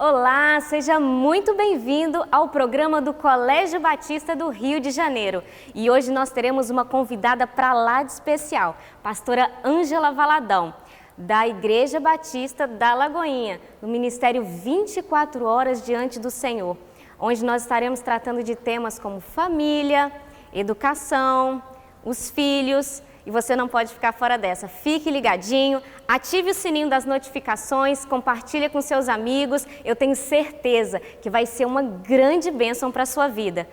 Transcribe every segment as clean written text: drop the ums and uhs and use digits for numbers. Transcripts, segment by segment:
Olá, seja muito bem-vindo ao programa do Colégio Batista do Rio de Janeiro. E hoje nós teremos uma convidada para lá de especial, pastora Ângela Valadão, da Igreja Batista da Lagoinha, do Ministério 24 Horas Diante do Senhor, onde nós estaremos tratando de temas como família, educação, os filhos. E você não pode ficar fora dessa. Fique ligadinho, ative o sininho das notificações, compartilhe com seus amigos. Eu tenho certeza que vai ser uma grande bênção para a sua vida.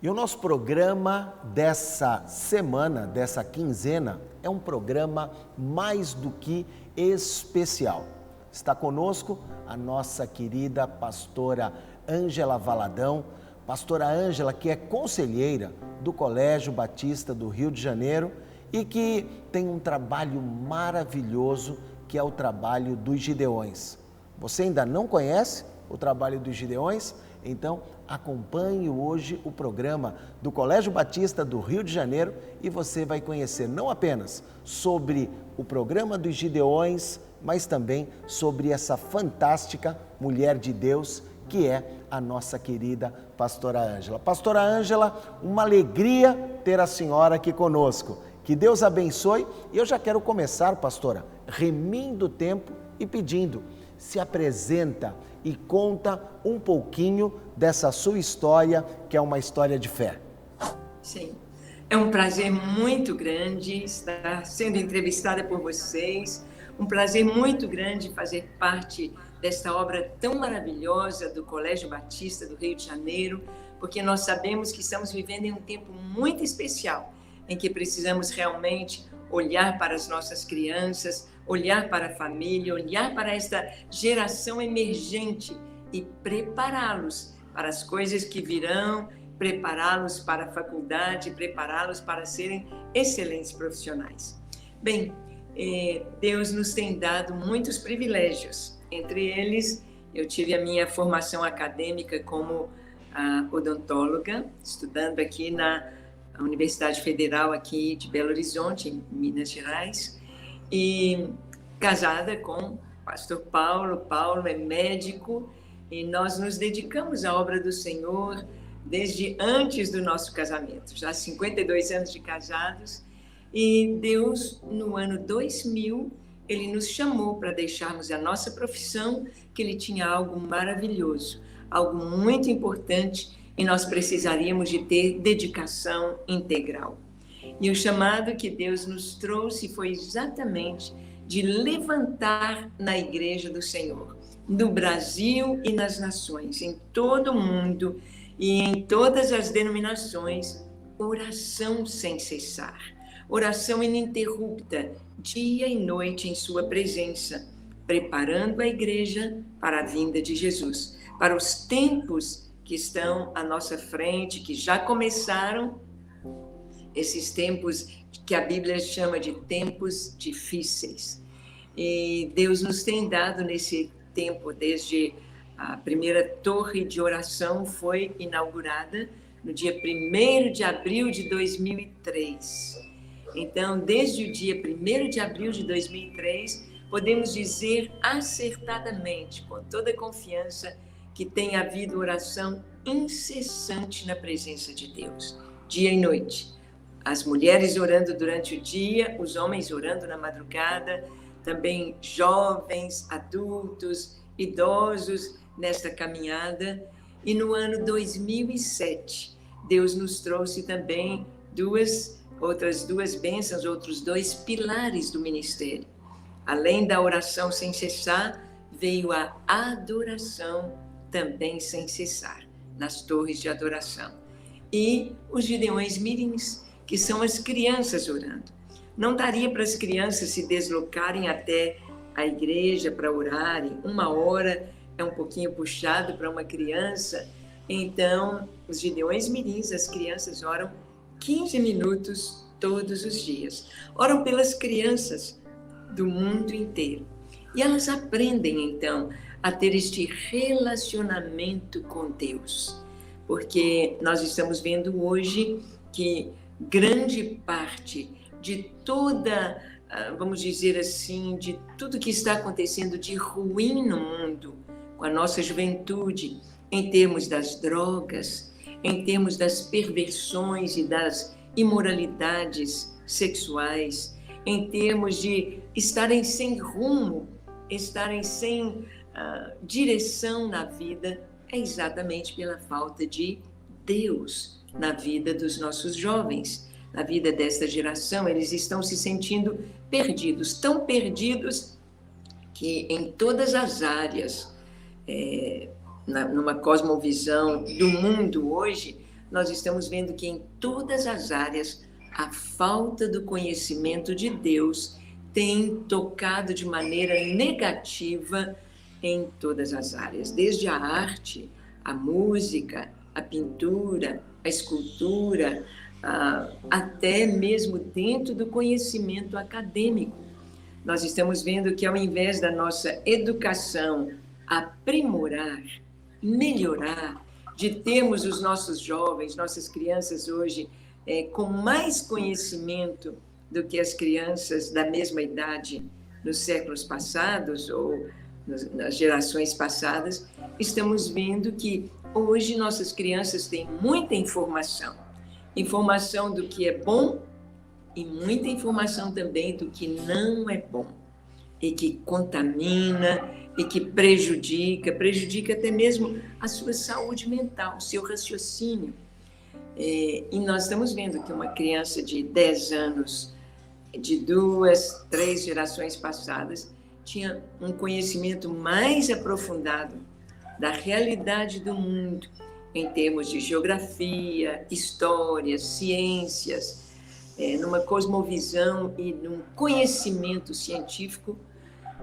E o nosso programa dessa semana, dessa quinzena, é um programa mais do que especial. Está conosco a nossa querida pastora Ângela Valadão. Pastora Ângela, que é conselheira do Colégio Batista do Rio de Janeiro, e que tem um trabalho maravilhoso, que é o trabalho dos Gideões. Você ainda não conhece o trabalho dos Gideões? Então acompanhe hoje o programa do Colégio Batista do Rio de Janeiro e você vai conhecer não apenas sobre o programa dos Gideões, mas também sobre essa fantástica mulher de Deus que é a nossa querida pastora Ângela. Pastora Ângela, uma alegria ter a senhora aqui conosco. Que Deus abençoe. E eu já quero começar, pastora, remindo o tempo e pedindo, se apresenta e conta um pouquinho dessa sua história, que é uma história de fé. Sim, é um prazer muito grande estar sendo entrevistada por vocês, um prazer muito grande fazer parte desta obra tão maravilhosa do Colégio Batista do Rio de Janeiro, porque nós sabemos que estamos vivendo em um tempo muito especial, em que precisamos realmente olhar para as nossas crianças, olhar para a família, olhar para esta geração emergente e prepará-los para as coisas que virão, prepará-los para a faculdade, prepará-los para serem excelentes profissionais. Bem, Deus nos tem dado muitos privilégios. Entre eles, eu tive a minha formação acadêmica como odontóloga, estudando aqui na Universidade Federal aqui de Belo Horizonte, em Minas Gerais, e casada com o pastor Paulo. Paulo é médico e nós nos dedicamos à obra do Senhor desde antes do nosso casamento, já 52 anos de casados, e Deus, no ano 2000, Ele nos chamou para deixarmos a nossa profissão, que Ele tinha algo maravilhoso, algo muito importante, e nós precisaríamos de ter dedicação integral. E o chamado que Deus nos trouxe foi exatamente de levantar na Igreja do Senhor, no Brasil e nas nações, em todo o mundo e em todas as denominações, oração sem cessar, oração ininterrupta, dia e noite em sua presença, preparando a Igreja para a vinda de Jesus, para os tempos que estão à nossa frente, que já começaram, esses tempos que a Bíblia chama de tempos difíceis. E Deus nos tem dado nesse tempo, desde a primeira torre de oração foi inaugurada no dia 1º de abril de 2003. Então, desde o dia 1º de abril de 2003, podemos dizer acertadamente, com toda confiança, que tem havido oração incessante na presença de Deus, dia e noite. As mulheres orando durante o dia, os homens orando na madrugada, também jovens, adultos, idosos nesta caminhada. E no ano 2007, Deus nos trouxe também outras duas bênçãos, outros 2 pilares do ministério. Além da oração sem cessar, veio a adoração também sem cessar, nas torres de adoração. E os Gideões Mirins, que são as crianças orando. Não daria para as crianças se deslocarem até a igreja para orarem. 1 hora é um pouquinho puxado para uma criança. Então, os Gideões Mirins, as crianças oram 15 minutos todos os dias. Oram pelas crianças do mundo inteiro. E elas aprendem, então, a ter este relacionamento com Deus. Porque nós estamos vendo hoje que grande parte de toda, vamos dizer assim, de tudo que está acontecendo de ruim no mundo, com a nossa juventude, em termos das drogas, em termos das perversões e das imoralidades sexuais, em termos de estarem sem rumo, estarem sem direção na vida, é exatamente pela falta de Deus na vida dos nossos jovens, na vida desta geração. Eles estão se sentindo perdidos, tão perdidos que em todas as áreas, numa cosmovisão do mundo hoje, nós estamos vendo que em todas as áreas a falta do conhecimento de Deus tem tocado de maneira negativa em todas as áreas, desde a arte, a música, a pintura, a escultura, até mesmo dentro do conhecimento acadêmico. Nós estamos vendo que ao invés da nossa educação aprimorar, melhorar, de termos os nossos jovens, nossas crianças hoje com mais conhecimento do que as crianças da mesma idade nos séculos passados ou nas gerações passadas, estamos vendo que hoje nossas crianças têm muita informação. Informação do que é bom e muita informação também do que não é bom e que contamina e que prejudica até mesmo a sua saúde mental, o seu raciocínio. E nós estamos vendo que uma criança de 10 anos, de 2, 3 gerações passadas, tinha um conhecimento mais aprofundado da realidade do mundo, em termos de geografia, história, ciências, numa cosmovisão e num conhecimento científico,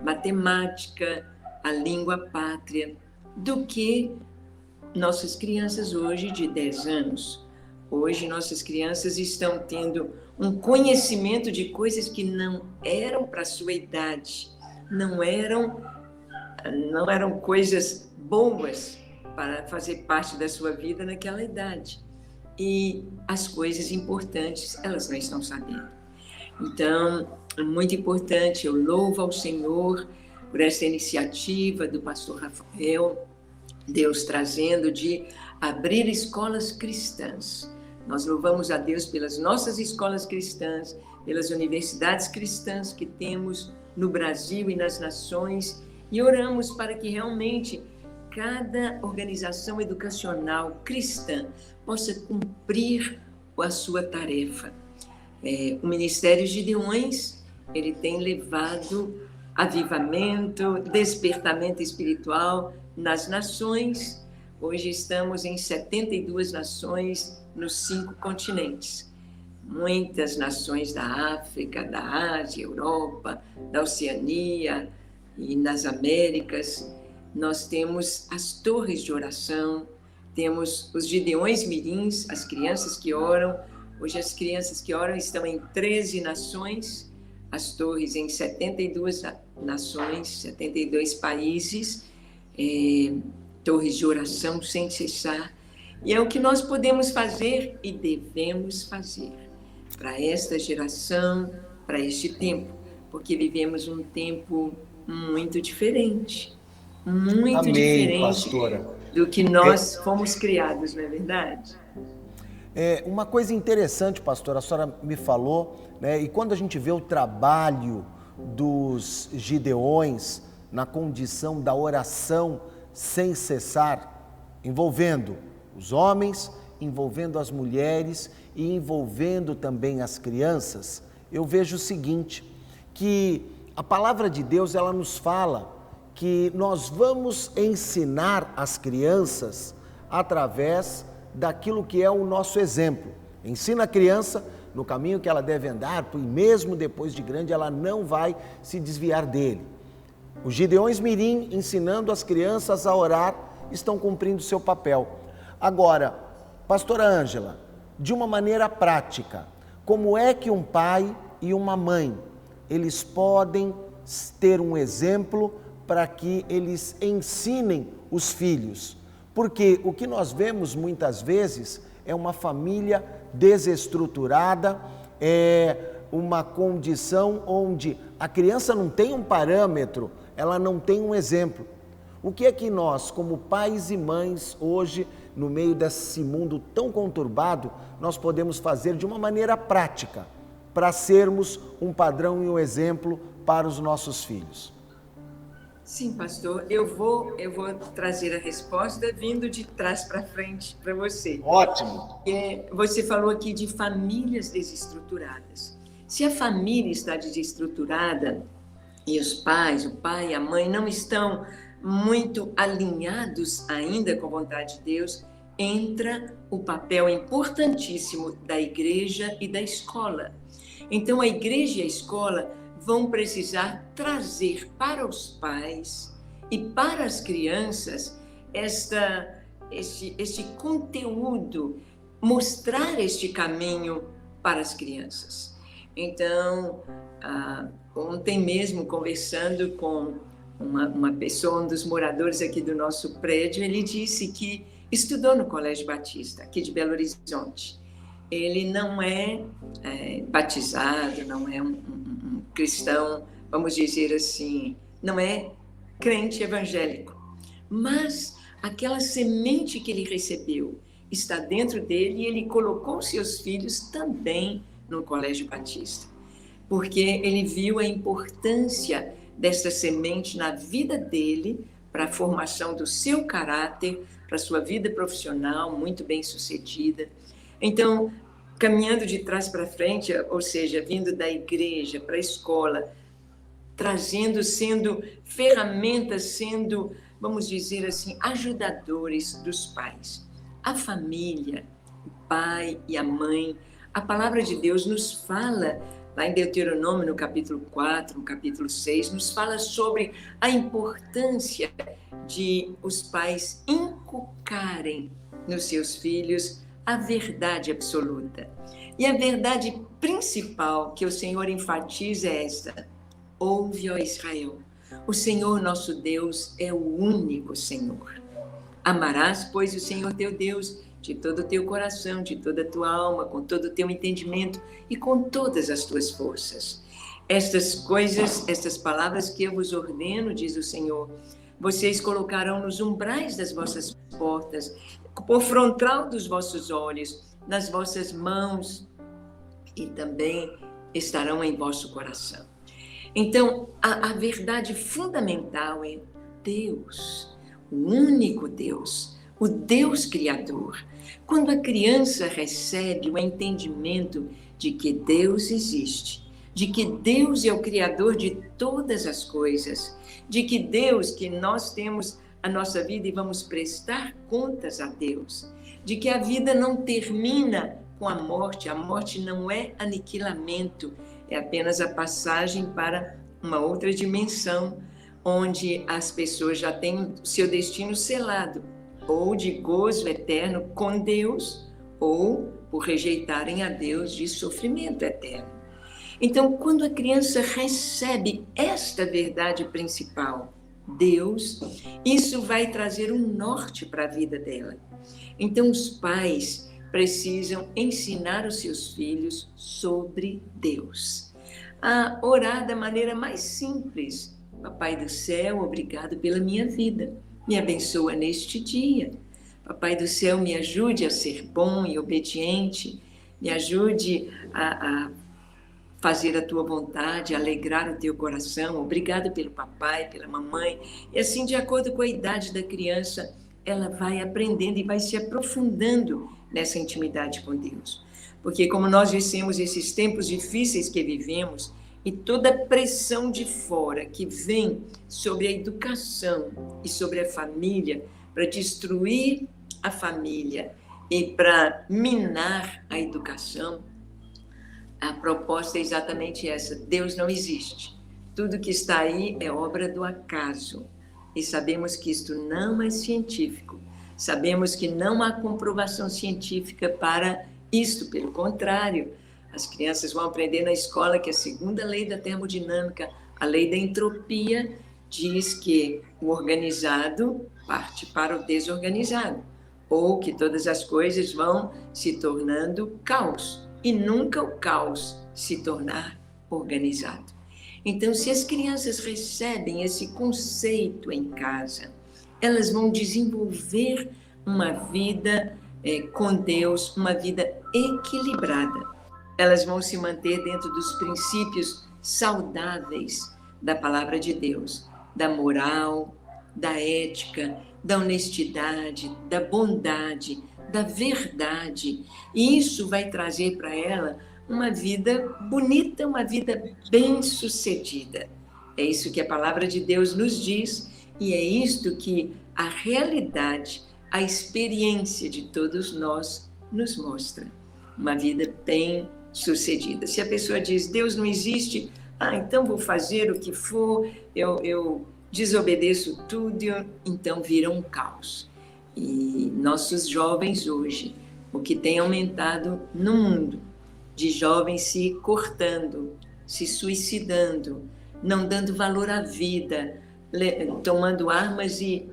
matemática, a língua pátria, do que nossas crianças hoje de 10 anos. Hoje, nossas crianças estão tendo um conhecimento de coisas que não eram para a sua idade, não eram coisas boas para fazer parte da sua vida naquela idade. E as coisas importantes, elas não estão sabendo. Então, é muito importante, eu louvo ao Senhor por essa iniciativa do pastor Rafael, Deus trazendo de abrir escolas cristãs. Nós louvamos a Deus pelas nossas escolas cristãs, pelas universidades cristãs que temos no Brasil e nas nações, e oramos para que realmente cada organização educacional cristã possa cumprir a sua tarefa. O Ministério Gideões, ele tem levado avivamento, despertamento espiritual nas nações. Hoje estamos em 72 nações nos 5 continentes. Muitas nações da África, da Ásia, Europa, da Oceania e nas Américas. Nós temos as torres de oração, temos os Gideões Mirins, as crianças que oram. Hoje as crianças que oram estão em 13 nações, as torres em 72 nações, 72 países, torres de oração sem cessar. E é o que nós podemos fazer e devemos fazer para esta geração, para este tempo, porque vivemos um tempo muito diferente, muito Amém, diferente, pastora, do que nós fomos criados, não é verdade? Uma coisa interessante, pastora, a senhora me falou, né, e quando a gente vê o trabalho dos Gideões na condição da oração sem cessar, envolvendo os homens, envolvendo as mulheres e envolvendo também as crianças, eu vejo o seguinte, que a palavra de Deus, ela nos fala que nós vamos ensinar as crianças através daquilo que é o nosso exemplo. Ensina a criança no caminho que ela deve andar, e mesmo depois de grande ela não vai se desviar dele. Os Gideões Mirim, ensinando as crianças a orar, estão cumprindo seu papel. Agora, pastora Ângela, de uma maneira prática, como é que um pai e uma mãe, eles podem ter um exemplo para que eles ensinem os filhos? Porque o que nós vemos muitas vezes é uma família desestruturada, é uma condição onde a criança não tem um parâmetro, ela não tem um exemplo. O que é que nós, como pais e mães, hoje, no meio desse mundo tão conturbado, nós podemos fazer de uma maneira prática para sermos um padrão e um exemplo para os nossos filhos? Sim, pastor, eu vou trazer a resposta vindo de trás para frente para você. Ótimo! Você falou aqui de famílias desestruturadas. Se a família está desestruturada e os pais, o pai e a mãe não estão muito alinhados ainda com a vontade de Deus, entra o papel importantíssimo da igreja e da escola. Então, a igreja e a escola vão precisar trazer para os pais e para as crianças este conteúdo, mostrar este caminho para as crianças. Então, ontem mesmo, conversando com uma pessoa, um dos moradores aqui do nosso prédio, ele disse que estudou no Colégio Batista, aqui de Belo Horizonte. Ele não é batizado, não é um cristão, vamos dizer assim, não é crente evangélico. Mas aquela semente que ele recebeu está dentro dele e ele colocou seus filhos também no Colégio Batista. Porque ele viu a importância dessa semente na vida dele, para a formação do seu caráter, para a sua vida profissional muito bem sucedida. Então, caminhando de trás para frente, ou seja, vindo da igreja para a escola, sendo ferramentas, sendo, vamos dizer assim, ajudadores dos pais. A família, o pai e a mãe, a palavra de Deus nos fala, lá em Deuteronômio, no capítulo 4, no capítulo 6, nos fala sobre a importância de os pais inculcarem nos seus filhos a verdade absoluta. E a verdade principal que o Senhor enfatiza é esta: ouve, ó Israel, o Senhor nosso Deus é o único Senhor. Amarás, pois, o Senhor teu Deus de todo o teu coração, de toda a tua alma, com todo o teu entendimento e com todas as tuas forças. Estas coisas, estas palavras que eu vos ordeno, diz o Senhor, vocês colocarão nos umbrais das vossas portas, por frontal dos vossos olhos, nas vossas mãos, e também estarão em vosso coração. Então, a verdade fundamental é Deus, o único Deus, o Deus Criador. Quando a criança recebe o entendimento de que Deus existe, de que Deus é o Criador de todas as coisas, de que Deus, que nós temos a nossa vida e vamos prestar contas a Deus, de que a vida não termina com a morte não é aniquilamento, é apenas a passagem para uma outra dimensão, onde as pessoas já têm o seu destino selado, ou de gozo eterno com Deus, ou por rejeitarem a Deus de sofrimento eterno. Então, quando a criança recebe esta verdade principal, Deus, isso vai trazer um norte para a vida dela. Então, os pais precisam ensinar os seus filhos sobre Deus. A orar da maneira mais simples. Papai do céu, obrigado pela minha vida. Me abençoa neste dia. Papai do céu, me ajude a ser bom e obediente. Me ajude a fazer a tua vontade, a alegrar o teu coração. Obrigado pelo papai, pela mamãe. E assim, de acordo com a idade da criança, ela vai aprendendo e vai se aprofundando nessa intimidade com Deus. Porque, como nós dissemos, esses tempos difíceis que vivemos e toda a pressão de fora que vem sobre a educação e sobre a família, para destruir a família e para minar a educação, a proposta é exatamente essa: Deus não existe. Tudo que está aí é obra do acaso. E sabemos que isto não é científico. Sabemos que não há comprovação científica para isto, pelo contrário. As crianças vão aprender na escola que a segunda lei da termodinâmica, a lei da entropia, diz que o organizado parte para o desorganizado, ou que todas as coisas vão se tornando caos, e nunca o caos se tornar organizado. Então, se as crianças recebem esse conceito em casa, elas vão desenvolver uma vida com Deus, uma vida equilibrada. Elas vão se manter dentro dos princípios saudáveis da palavra de Deus, da moral, da ética, da honestidade, da bondade, da verdade. E isso vai trazer para ela uma vida bonita, uma vida bem-sucedida. É isso que a palavra de Deus nos diz e é isto que a realidade, a experiência de todos nós nos mostra. Uma vida bem-sucedida. Se a pessoa diz, Deus não existe, então vou fazer o que for, eu desobedeço tudo, então vira um caos. E nossos jovens hoje, o que tem aumentado no mundo, de jovens se cortando, se suicidando, não dando valor à vida, tomando armas e,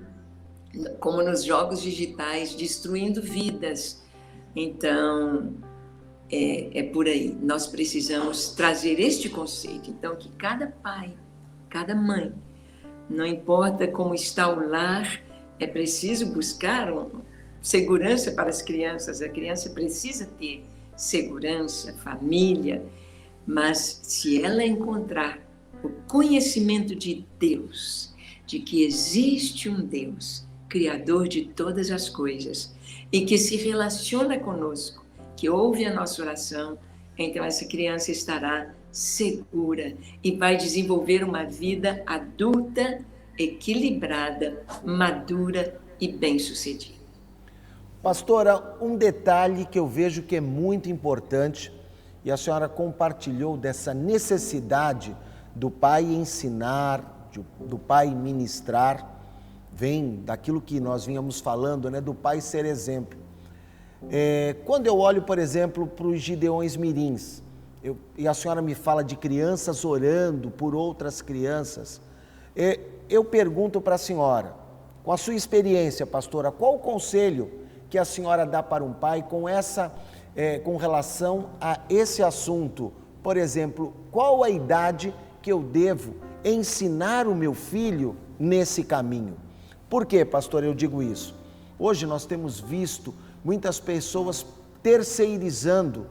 como nos jogos digitais, destruindo vidas. Então, é por aí. Nós precisamos trazer este conceito. Então, que cada pai, cada mãe, não importa como está o lar, é preciso buscar segurança para as crianças. A criança precisa ter segurança, família, mas se ela encontrar o conhecimento de Deus, de que existe um Deus, Criador de todas as coisas, e que se relaciona conosco, que ouve a nossa oração, então essa criança estará segura e vai desenvolver uma vida adulta, equilibrada, madura e bem-sucedida. Pastora, um detalhe que eu vejo que é muito importante, e a senhora compartilhou dessa necessidade do pai ensinar, do pai ministrar, vem daquilo que nós vínhamos falando, né, do pai ser exemplo. Quando eu olho, por exemplo, para os Gideões Mirins, e a senhora me fala de crianças orando por outras crianças, eu pergunto para a senhora, com a sua experiência, pastora, qual o conselho que a senhora dá para um pai com relação a esse assunto? Por exemplo, qual a idade que eu devo ensinar o meu filho nesse caminho? Por que, pastor, eu digo isso? Hoje nós temos visto muitas pessoas terceirizando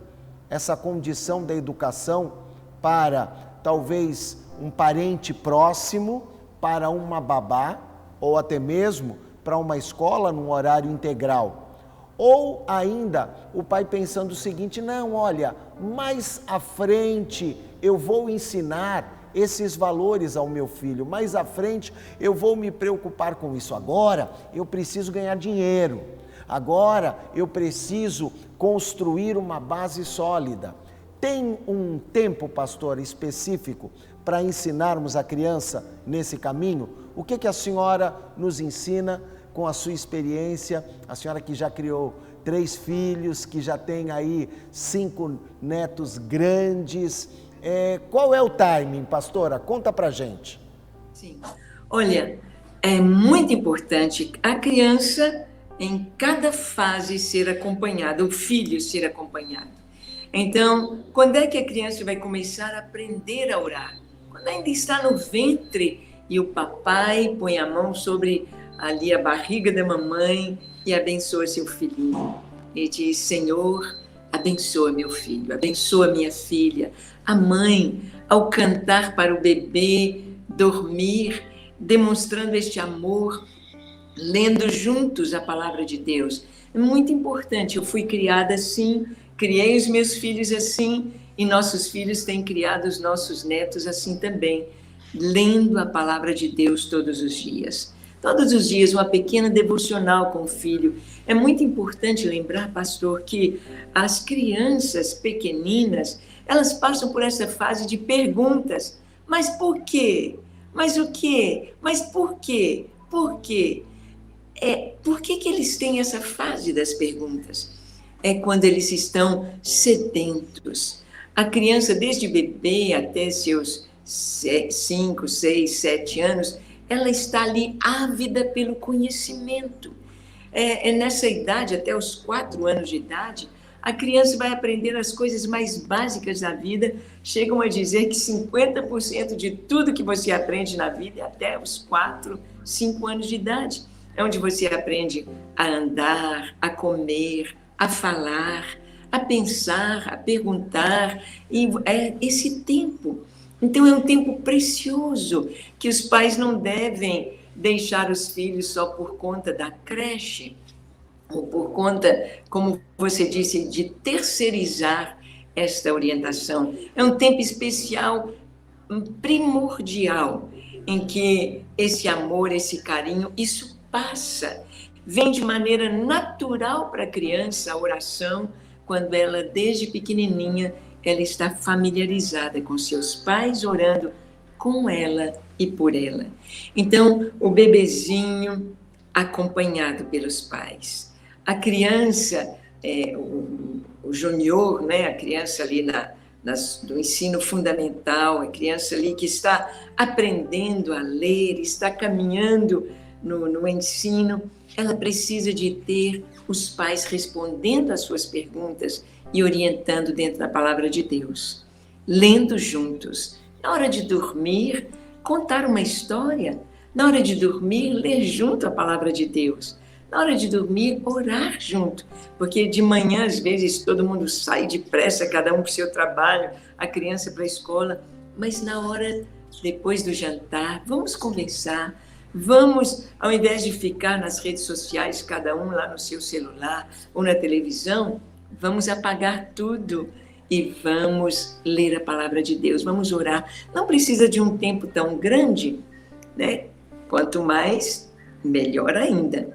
essa condição da educação para talvez um parente próximo, para uma babá, ou até mesmo para uma escola num horário integral. Ou ainda o pai pensando o seguinte, não, olha, mais à frente eu vou ensinar esses valores ao meu filho, mais à frente eu vou me preocupar com isso. Agora eu preciso ganhar dinheiro, agora eu preciso construir uma base sólida. Tem um tempo, pastor, específico para ensinarmos a criança nesse caminho? O que a senhora nos ensina com a sua experiência? A senhora que já criou 3 filhos, que já tem aí 5 netos grandes. Qual é o timing, pastora? Conta pra gente. Sim. Olha, é muito importante a criança em cada fase ser acompanhada, o filho ser acompanhado. Então, quando é que a criança vai começar a aprender a orar? Quando ainda está no ventre e o papai põe a mão sobre ali a barriga da mamãe e abençoa seu filhinho. E diz, Senhor, abençoa meu filho, abençoa minha filha. A mãe, ao cantar para o bebê, dormir, demonstrando este amor, lendo juntos a palavra de Deus. É muito importante, eu fui criada assim, criei os meus filhos assim, e nossos filhos têm criado os nossos netos assim também, lendo a palavra de Deus todos os dias. Todos os dias, uma pequena devocional com o filho. É muito importante lembrar, pastor, que as crianças pequeninas, elas passam por essa fase de perguntas. Mas por quê? Mas o quê? Mas por quê? Por quê? Por que eles têm essa fase das perguntas? É quando eles estão sedentos. A criança, desde bebê até seus 5, 6, 7 anos, ela está ali ávida pelo conhecimento. Nessa idade, até os 4 anos de idade, a criança vai aprender as coisas mais básicas da vida. Chegam a dizer que 50% de tudo que você aprende na vida é até os 4, 5 anos de idade. é onde você aprende a andar, a comer, a falar, a pensar, a perguntar, e é esse tempo. Então é um tempo precioso que os pais não devem deixar os filhos só por conta da creche, ou por conta, como você disse, de terceirizar esta orientação. É um tempo especial, primordial, em que esse amor, esse carinho, isso passa. Vem de maneira natural para a criança a oração, quando ela, desde pequenininha, ela está familiarizada com seus pais, orando com ela e por ela. Então, o bebezinho acompanhado pelos pais. A criança, o junior, né, a criança ali do ensino fundamental, a criança ali que está aprendendo a ler, está caminhando no ensino, ela precisa de ter os pais respondendo às suas perguntas e orientando dentro da palavra de Deus. Lendo juntos. Na hora de dormir, contar uma história. Na hora de dormir, ler junto a palavra de Deus. Na hora de dormir, orar junto. Porque de manhã, às vezes, todo mundo sai depressa, cada um para o seu trabalho, a criança para a escola. Mas na hora, depois do jantar, vamos conversar. Vamos, ao invés de ficar nas redes sociais, cada um lá no seu celular ou na televisão, vamos apagar tudo e vamos ler a palavra de Deus, vamos orar. Não precisa de um tempo tão grande, né? Quanto mais, melhor ainda.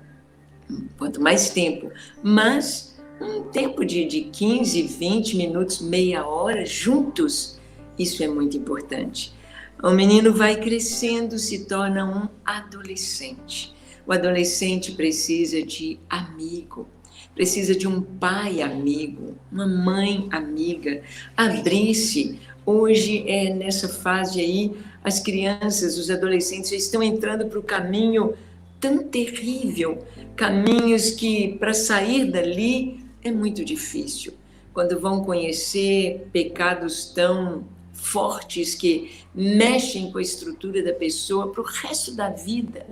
Quanto mais tempo. Mas um tempo de 15, 20 minutos, meia hora, juntos, isso é muito importante. O menino vai crescendo, se torna um adolescente. O adolescente precisa de amigo, precisa de um pai amigo, uma mãe amiga. Abrir-se. Hoje, nessa fase aí, as crianças, os adolescentes já estão entrando para o caminho tão terrível, caminhos que, para sair dali, é muito difícil. Quando vão conhecer pecados tão fortes que mexem com a estrutura da pessoa para o resto da vida,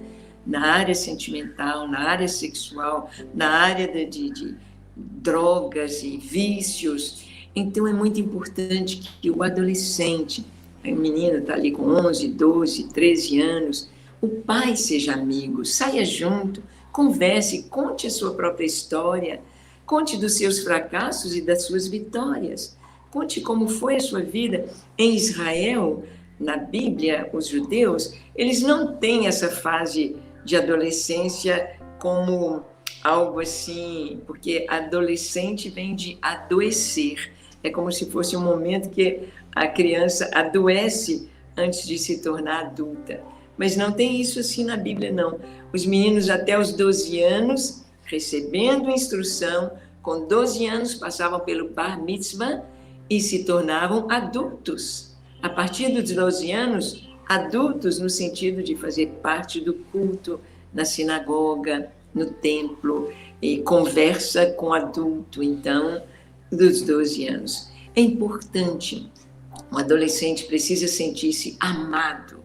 na área sentimental, na área sexual, na área de drogas e vícios. Então é muito importante que o adolescente, a menina está ali com 11, 12, 13 anos, o pai seja amigo, saia junto, converse, conte a sua própria história, conte dos seus fracassos e das suas vitórias. Conte como foi a sua vida. Em Israel, na Bíblia, os judeus, eles não têm essa fase de adolescência como algo assim, porque adolescente vem de adoecer. É como se fosse um momento que a criança adoece antes de se tornar adulta. Mas não tem isso assim na Bíblia, não. Os meninos até os 12 anos, recebendo instrução, com 12 anos passavam pelo Bar Mitzvah, e se tornavam adultos. A partir dos 12 anos, adultos no sentido de fazer parte do culto na sinagoga, no templo, e conversa com adulto, então, dos 12 anos. É importante, um adolescente precisa sentir-se amado,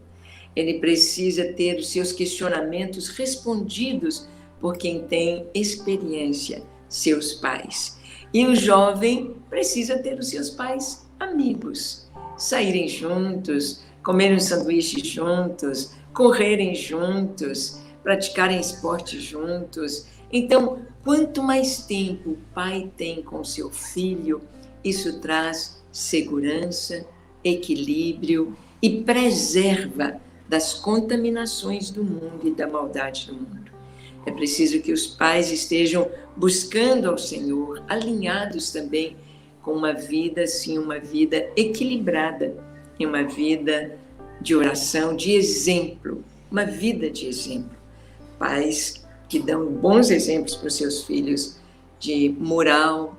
ele precisa ter os seus questionamentos respondidos por quem tem experiência, seus pais. E o jovem precisa ter os seus pais amigos, saírem juntos, comerem um sanduíche juntos, correrem juntos, praticarem esporte juntos. Então, quanto mais tempo o pai tem com seu filho, isso traz segurança, equilíbrio e preserva das contaminações do mundo e da maldade do mundo. É preciso que os pais estejam buscando ao Senhor, alinhados também com uma vida, sim, uma vida equilibrada, e uma vida de oração, de exemplo, uma vida de exemplo. Pais que dão bons exemplos para os seus filhos de moral,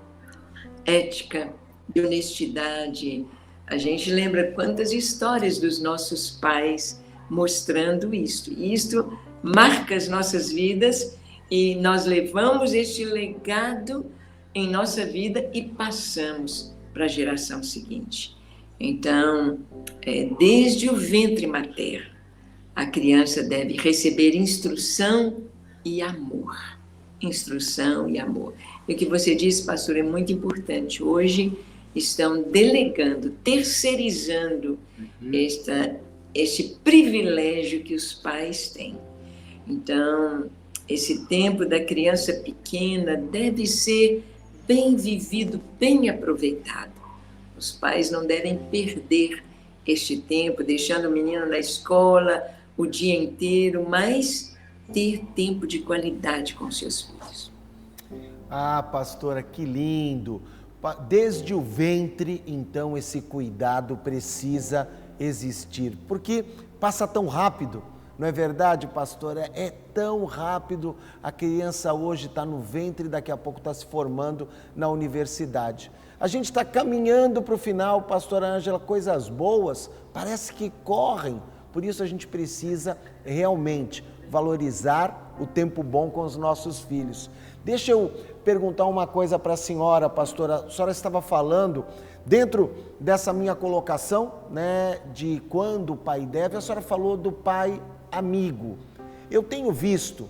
ética, de honestidade. A gente lembra quantas histórias dos nossos pais mostrando isto. E isto marca as nossas vidas e nós levamos este legado em nossa vida e passamos para a geração seguinte. Então, desde o ventre materno, a criança deve receber instrução e amor. Instrução e amor. E o que você disse, pastor, é muito importante. Hoje estão delegando, terceirizando este privilégio que os pais têm. Então, esse tempo da criança pequena deve ser bem vivido, bem aproveitado. Os pais não devem perder este tempo, deixando o menino na escola o dia inteiro, mas ter tempo de qualidade com seus filhos. Ah, pastora, que lindo! Desde o ventre, então, esse cuidado precisa existir, porque passa tão rápido, não é verdade, pastora? É tão rápido, a criança hoje está no ventre, daqui a pouco está se formando na universidade. A gente está caminhando para o final, pastora Ângela, coisas boas, parece que correm, por isso a gente precisa realmente valorizar o tempo bom com os nossos filhos. Deixa eu perguntar uma coisa para a senhora, pastora. A senhora estava falando, dentro dessa minha colocação, né, de quando o pai deve, a senhora falou do pai amigo. Eu tenho visto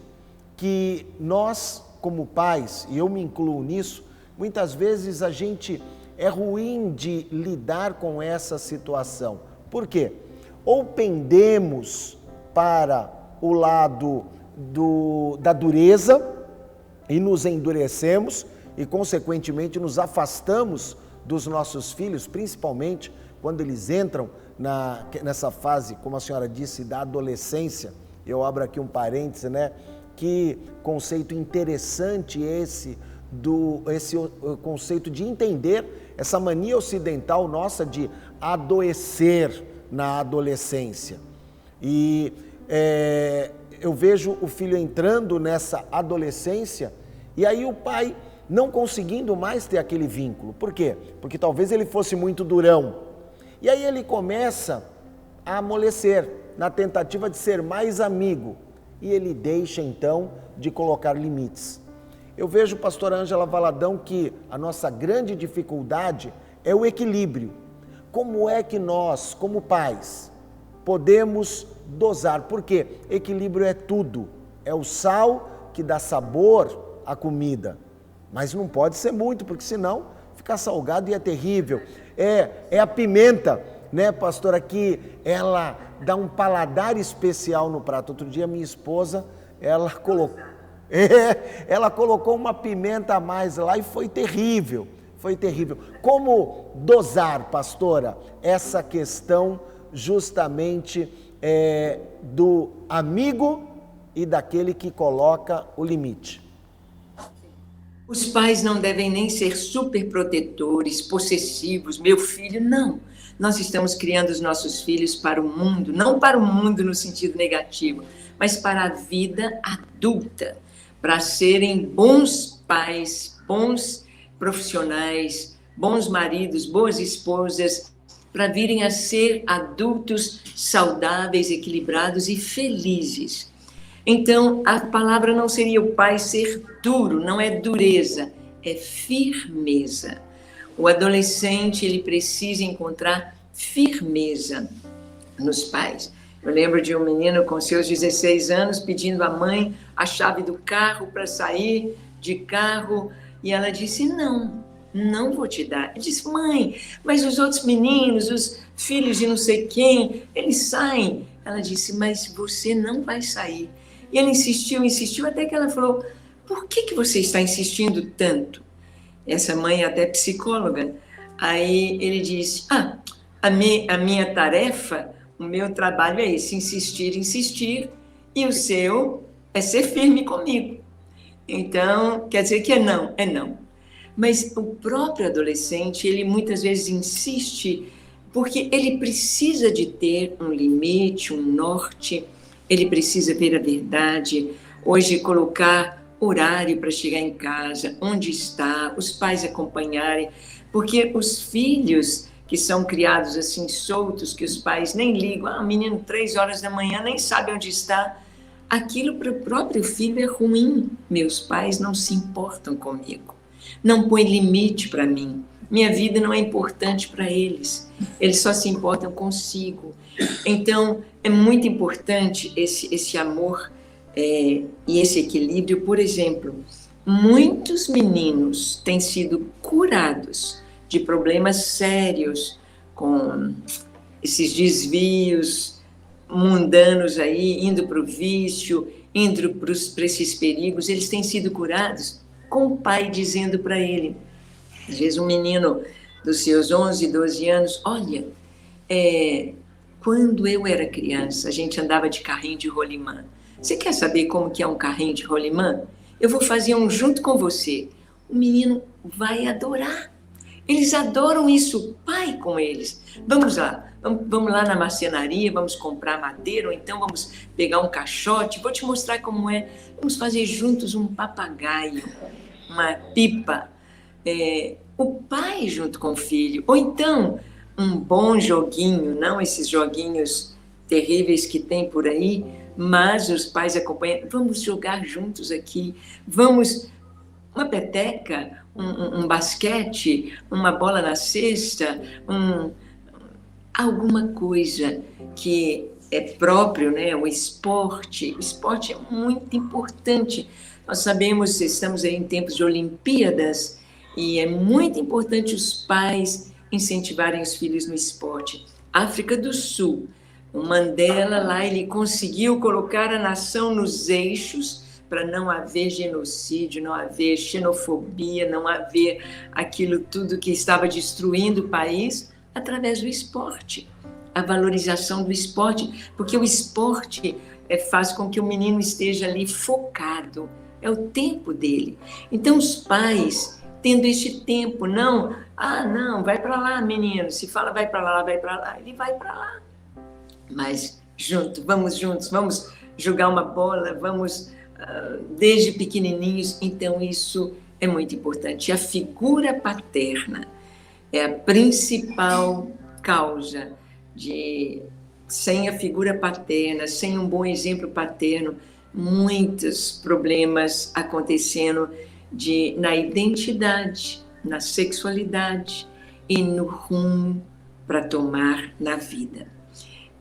que nós, como pais, e eu me incluo nisso, muitas vezes a gente é ruim de lidar com essa situação. Por quê? Ou pendemos para o lado da dureza, e nos endurecemos e, consequentemente, nos afastamos dos nossos filhos, principalmente quando eles entram nessa fase, como a senhora disse, da adolescência. Eu abro aqui um parêntese, né? Que conceito interessante esse conceito de entender essa mania ocidental nossa de adoecer na adolescência. E eu vejo o filho entrando nessa adolescência e aí o pai não conseguindo mais ter aquele vínculo. Por quê? Porque talvez ele fosse muito durão. E aí ele começa a amolecer na tentativa de ser mais amigo e ele deixa então de colocar limites. Eu vejo, pastora Ângela Valadão, que a nossa grande dificuldade é o equilíbrio. Como é que nós, como pais, podemos dosar? Porque equilíbrio é tudo. É o sal que dá sabor à comida. Mas não pode ser muito, porque senão fica salgado e é terrível. É a pimenta, né, pastora, que ela dá um paladar especial no prato. Outro dia minha esposa, ela colocou uma pimenta a mais lá e foi terrível. Foi terrível. Como dosar, pastora, essa questão justamente do amigo e daquele que coloca o limite? Os pais não devem nem ser superprotetores, possessivos, meu filho, não. Nós estamos criando os nossos filhos para o mundo, não para o mundo no sentido negativo, mas para a vida adulta, para serem bons pais, bons profissionais, bons maridos, boas esposas, para virem a ser adultos saudáveis, equilibrados e felizes. Então, a palavra não seria o pai ser duro, não é dureza, é firmeza. O adolescente, ele precisa encontrar firmeza nos pais. Eu lembro de um menino com seus 16 anos pedindo à mãe a chave do carro para sair de carro e ela disse, não vou te dar. Ele disse, mãe, mas os outros meninos, os filhos de não sei quem, eles saem. Ela disse, mas você não vai sair. E ele insistiu, até que ela falou, por que você está insistindo tanto? Essa mãe é até psicóloga. Aí ele disse, a minha tarefa, o meu trabalho é esse, insistir, e o seu é ser firme comigo. Então, quer dizer que é não. Mas o próprio adolescente, ele muitas vezes insiste, porque ele precisa de ter um limite, um norte, ele precisa ver a verdade, hoje colocar horário para chegar em casa, onde está, os pais acompanharem, porque os filhos que são criados assim, soltos, que os pais nem ligam, o menino 3 horas da manhã nem sabe onde está, aquilo para o próprio filho é ruim, meus pais não se importam comigo, não põem limite para mim, minha vida não é importante para eles só se importam consigo. Então, é muito importante esse amor e esse equilíbrio, por exemplo, muitos meninos têm sido curados de problemas sérios com esses desvios mundanos aí, indo para o vício, indo para esses perigos. Eles têm sido curados com o pai dizendo para ele, às vezes um menino dos seus 11, 12 anos, olha, quando eu era criança, a gente andava de carrinho de rolimã. Você quer saber como que é um carrinho de rolimã? Eu vou fazer um junto com você. O menino vai adorar. Eles adoram isso, pai com eles. Vamos lá, vamos lá na marcenaria, vamos comprar madeira, ou então vamos pegar um caixote, vou te mostrar como é. Vamos fazer juntos um papagaio, uma pipa. O pai junto com o filho, ou então um bom joguinho, não esses joguinhos terríveis que tem por aí, mas os pais acompanham, vamos jogar juntos aqui, vamos, uma peteca, um basquete, uma bola na cesta, alguma coisa que é próprio, né? O esporte é muito importante. Nós sabemos que estamos aí em tempos de Olimpíadas e é muito importante os pais incentivarem os filhos no esporte. África do Sul, o Mandela lá, ele conseguiu colocar a nação nos eixos para não haver genocídio, não haver xenofobia, não haver aquilo tudo que estava destruindo o país através do esporte. A valorização do esporte, porque o esporte faz com que o menino esteja ali focado, é o tempo dele. Então os pais, tendo este tempo, não, vai para lá, menino, se fala vai para lá, ele vai para lá. Mas juntos, vamos jogar uma bola, vamos desde pequenininhos, então isso é muito importante. A figura paterna é a principal causa sem a figura paterna, sem um bom exemplo paterno, muitos problemas acontecendo na identidade, na sexualidade e no rumo para tomar na vida.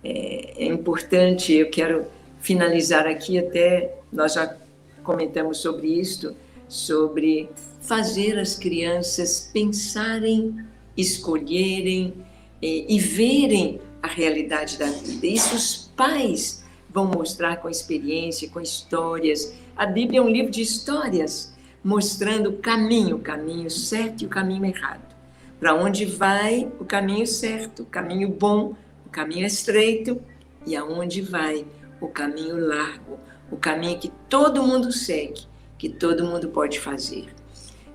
É importante, eu quero finalizar aqui, até nós já comentamos sobre isso, sobre fazer as crianças pensarem, escolherem e verem a realidade da vida. Isso os pais vão mostrar com experiência, com histórias. A Bíblia é um livro de histórias, mostrando o caminho certo e o caminho errado. Para onde vai o caminho certo, o caminho bom, o caminho estreito, e aonde vai o caminho largo, o caminho que todo mundo segue, que todo mundo pode fazer.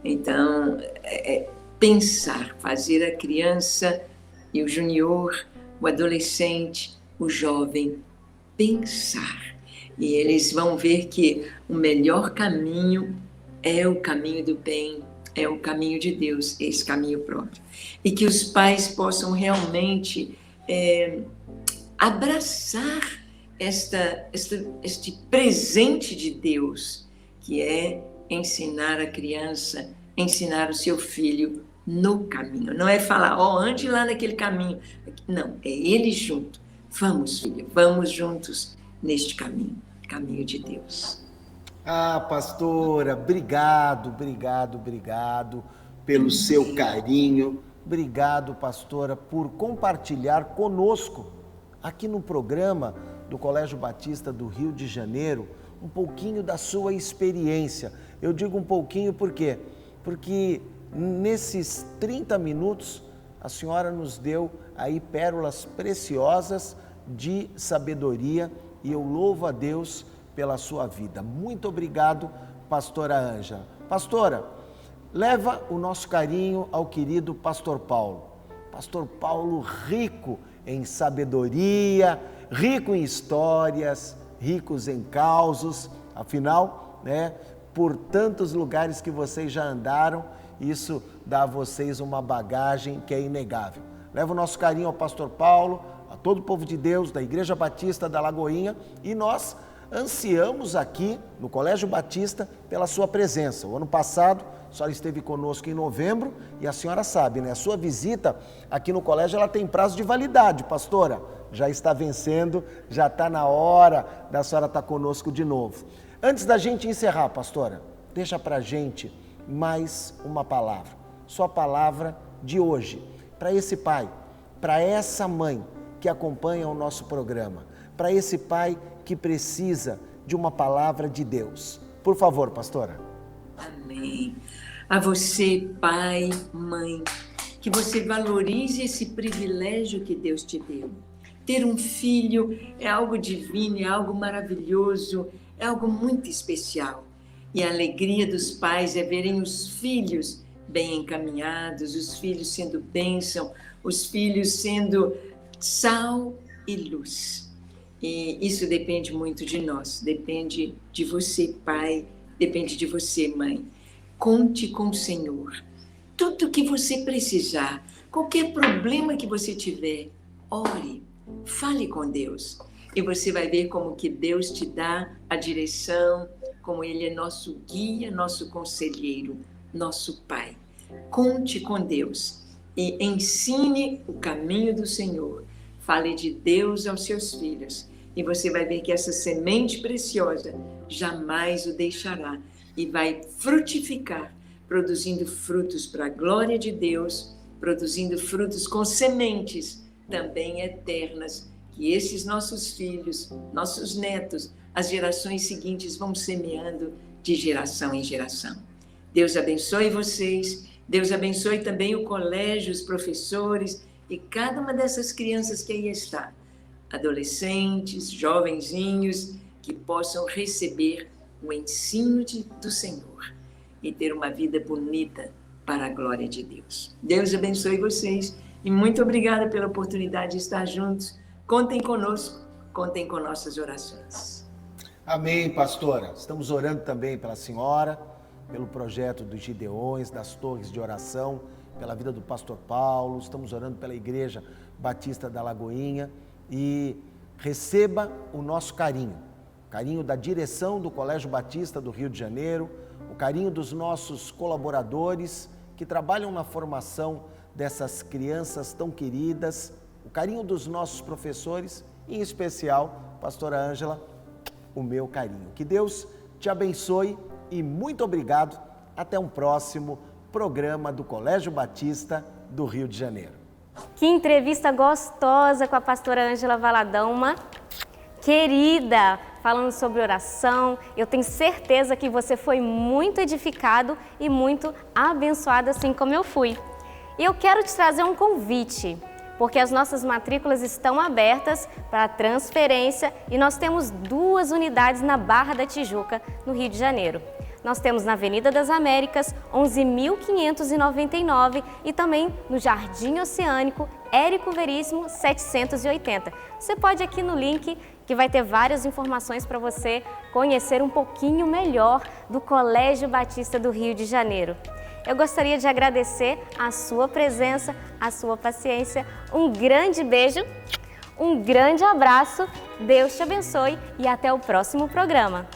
Então, pensar, fazer a criança e o junior, o adolescente, o jovem, pensar. E eles vão ver que o melhor caminho é o caminho do bem, é o caminho de Deus, esse caminho próprio. E que os pais possam realmente abraçar este presente de Deus, que é ensinar a criança, ensinar o seu filho no caminho. Não é falar, ande lá naquele caminho. Não, é ele junto. Vamos, filho, vamos juntos neste caminho, caminho de Deus. Pastora, obrigado pelo seu carinho. Obrigado, pastora, por compartilhar conosco, aqui no programa do Colégio Batista do Rio de Janeiro, um pouquinho da sua experiência. Eu digo um pouquinho por quê? Porque nesses 30 minutos, a senhora nos deu aí pérolas preciosas de sabedoria e eu louvo a Deus pela sua vida. Muito obrigado, pastora Ângela. Pastora, leva o nosso carinho ao querido pastor Paulo. Pastor Paulo rico em sabedoria, rico em histórias, ricos em causos, afinal, por tantos lugares que vocês já andaram, isso dá a vocês uma bagagem que é inegável. Leva o nosso carinho ao pastor Paulo, a todo o povo de Deus, da Igreja Batista da Lagoinha, e nós ansiamos aqui no Colégio Batista pela sua presença. O ano passado, a senhora esteve conosco em novembro e a senhora sabe, a sua visita aqui no colégio ela tem prazo de validade, pastora. já está vencendo, já está na hora da senhora estar conosco de novo. Antes da gente encerrar, pastora, deixa pra gente mais uma palavra, sua palavra de hoje, para esse pai, para essa mãe que acompanha o nosso programa, para esse pai que precisa de uma palavra de Deus. Por favor, pastora. Amém. A você, pai, mãe, que você valorize esse privilégio que Deus te deu. Ter um filho é algo divino, é algo maravilhoso, é algo muito especial. E a alegria dos pais é verem os filhos bem encaminhados, os filhos sendo bênção, os filhos sendo sal e luz. E isso depende muito de nós, depende de você, pai, depende de você, mãe. Conte com o Senhor. Tudo que você precisar, qualquer problema que você tiver, ore, fale com Deus. E você vai ver como que Deus te dá a direção, como Ele é nosso guia, nosso conselheiro, nosso Pai. Conte com Deus e ensine o caminho do Senhor. Fale de Deus aos seus filhos e você vai ver que essa semente preciosa jamais o deixará e vai frutificar, produzindo frutos para a glória de Deus, produzindo frutos com sementes também eternas, que esses nossos filhos, nossos netos, as gerações seguintes vão semeando de geração em geração. Deus abençoe vocês, Deus abençoe também o colégio, os professores e cada uma dessas crianças que aí está, adolescentes, jovenzinhos, que possam receber o ensino do Senhor e ter uma vida bonita para a glória de Deus. Deus abençoe vocês e muito obrigada pela oportunidade de estar juntos. Contem conosco, contem com nossas orações. Amém, pastora. Estamos orando também pela senhora, pelo projeto dos Gideões, das Torres de Oração, pela vida do pastor Paulo. Estamos orando pela Igreja Batista da Lagoinha e receba o nosso carinho, o carinho da direção do Colégio Batista do Rio de Janeiro, o carinho dos nossos colaboradores que trabalham na formação dessas crianças tão queridas, o carinho dos nossos professores e, em especial, pastora Ângela, o meu carinho. Que Deus te abençoe e muito obrigado. Até um próximo programa do Colégio Batista do Rio de Janeiro. Que entrevista gostosa com a pastora Ângela Valadão, uma querida, falando sobre oração. Eu tenho certeza que você foi muito edificado e muito abençoado, assim como eu fui. E eu quero te trazer um convite, porque as nossas matrículas estão abertas para transferência e nós temos 2 unidades na Barra da Tijuca, no Rio de Janeiro. Nós temos na Avenida das Américas, 11.599 e também no Jardim Oceânico, Érico Veríssimo, 780. Você pode ir aqui no link que vai ter várias informações para você conhecer um pouquinho melhor do Colégio Batista do Rio de Janeiro. Eu gostaria de agradecer a sua presença, a sua paciência. Um grande beijo, um grande abraço, Deus te abençoe e até o próximo programa.